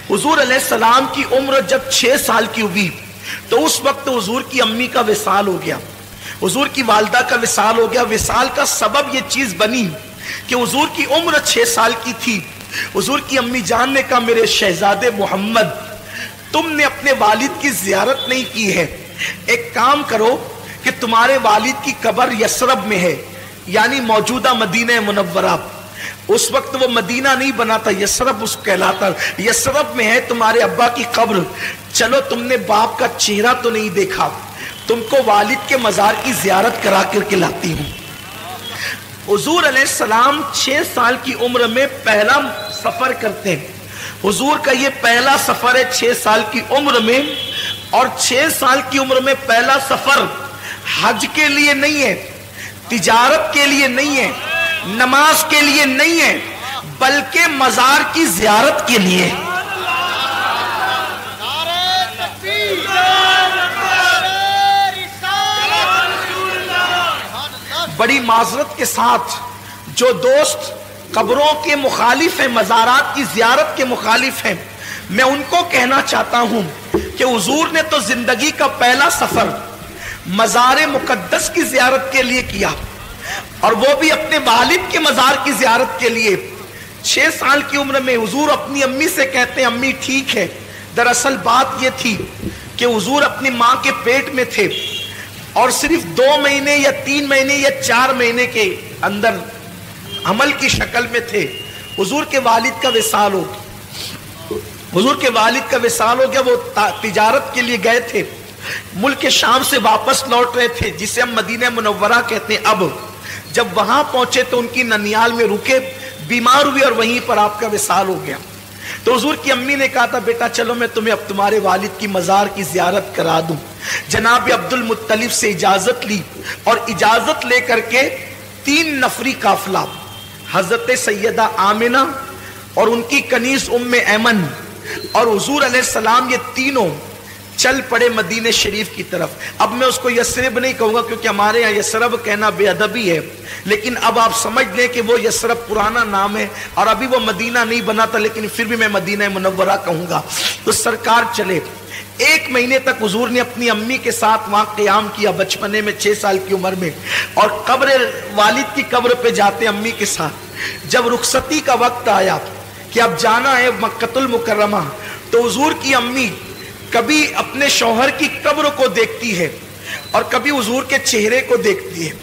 حضور علیہ السلام کی عمر جب 6 سال کی ہوئی تو اس وقت حضور کی امی کا وصال ہو گیا، حضور کی والدہ کا وصال ہو گیا۔ وصال کا سبب یہ چیز بنی کہ حضور کی عمر 6 سال کی تھی۔ حضور کی امی جان نے کہا میرے شہزادے محمد، تم نے اپنے والد کی زیارت نہیں کی ہے، ایک کام کرو کہ تمہارے والد کی قبر یثرب میں ہے، یعنی موجودہ مدینہ منورہ، اس وقت وہ مدینہ نہیں بنا تھا، یثرب اس کہلاتا، یثرب میں ہے تمہارے ابا کی قبر، چلو تم نے باپ کا چہرہ تو نہیں دیکھا، تم کو والد کے مزار کی زیارت کرا کر کے لاتی ہوں۔ حضور علیہ السلام 6 سال کی عمر میں پہلا سفر کرتے ہیں۔ حضور کا یہ پہلا سفر ہے 6 سال کی عمر میں، اور 6 سال کی عمر میں پہلا سفر حج کے لیے نہیں ہے، تجارت کے لیے نہیں ہے، نماز کے لیے نہیں ہے، بلکہ مزار کی زیارت کے لیے۔ بڑی معذرت کے ساتھ جو دوست قبروں کے مخالف ہیں، مزارات کی زیارت کے مخالف ہیں، میں ان کو کہنا چاہتا ہوں کہ حضور نے تو زندگی کا پہلا سفر مزار مقدس کی زیارت کے لیے کیا، اور وہ بھی اپنے والد کے مزار کی زیارت کے لیے۔ 6 سال کی عمر میں حضور اپنی امی سے کہتے ہیں امی ٹھیک ہے، دراصل بات یہ تھی کہ حضور اپنی ماں کے پیٹ میں تھے، اور صرف 2 مہینے یا 3 مہینے یا 4 مہینے کے اندر حمل کی شکل میں تھے۔ حضور کے والد کا وصال ہو گیا، حضور کے والد کا وصال ہو گیا، وہ تجارت کے لیے گئے تھے، ملک شام سے واپس لوٹ رہے تھے جسے ہم مدینہ منورہ کہتے ہیں۔ اب جب وہاں پہنچے تو ان کی ننیال میں رکے، بیمار ہوئے اور وہیں پر آپ کا وصال ہو گیا۔ تو حضور کی امی نے کہا تھا بیٹا چلو میں تمہیں اب تمہارے والد کی مزار کی زیارت کرا دوں۔ جناب عبد المطلب سے اجازت لی، اور اجازت لے کر کے 3 نفری قافلہ حضرت سیدہ آمنہ اور ان کی کنیز ام ایمن اور حضور علیہ السلام، یہ تینوں چل پڑے مدینہ شریف کی طرف۔ اب میں اس کو یثرب نہیں کہوں گا کیونکہ ہمارے یہاں یثرب کہنا بے ادبی ہے، لیکن اب آپ سمجھ لیں کہ وہ یثرب پرانا نام ہے اور ابھی وہ مدینہ نہیں بنا تھا، لیکن پھر بھی میں مدینہ منورہ کہوں گا۔ تو سرکار چلے، 1 مہینے تک حضور نے اپنی امی کے ساتھ وہاں قیام کیا بچپنے میں 6 سال کی عمر میں، اور قبر والد کی قبر پہ جاتے امی کے ساتھ۔ جب رخصتی کا وقت آیا کہ اب جانا ہے مکہ المکرمہ، تو حضور کی امی کبھی اپنے شوہر کی قبر کو دیکھتی ہے اور کبھی حضور کے چہرے کو دیکھتی ہے۔